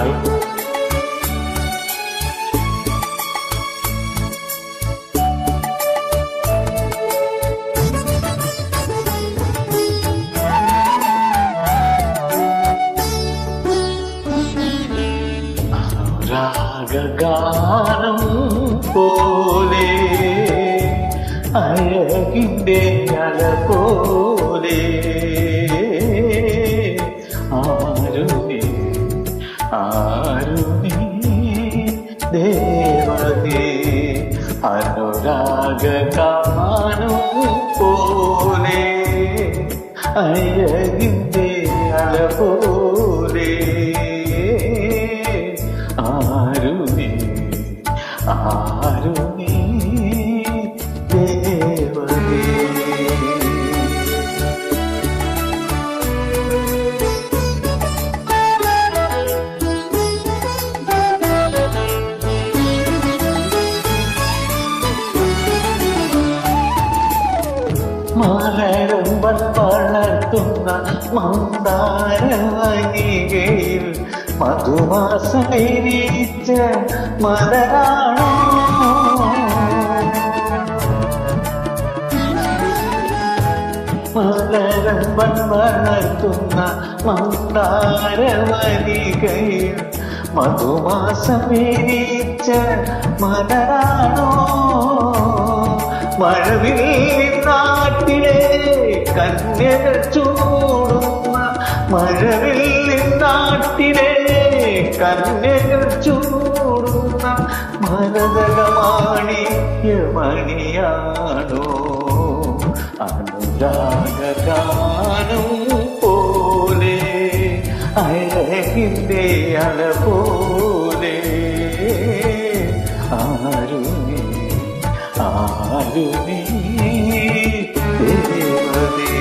Hi. രാഗഗാനം പോലെ അഴകിൻ്റെ അല പോലെ ആരുണി ആരുണി ദേവതേ അനുരാഗഗാനം പോലെ അഴകിൻ്റെ അല പോലെ ആരുണി ആരുണി ദേവതേ. മലരമ്പൻ വളർത്തുന്ന മന്ദാരവനികയിൽ മധുമാസം വിരിച്ച മലരാണോ? മലരമ്പൻ വളർത്തുന്ന മന്ദാരവനികയിൽ മധുമാസം വിരിച്ച മലരാണോ? മഴവിൽ നാട്ടിലെ കന്യകൾ ചൂടുന്ന മഴവിൽ നാട്ടിലെ കന്യകൾ ചൂടുന്ന മരതകമാണിയമണിയാണോ? അനുരാഗഗാനം പോലെ അഴകിൻ്റെ അല പോലെ ആരുണി ആരുണി ദേവതേ.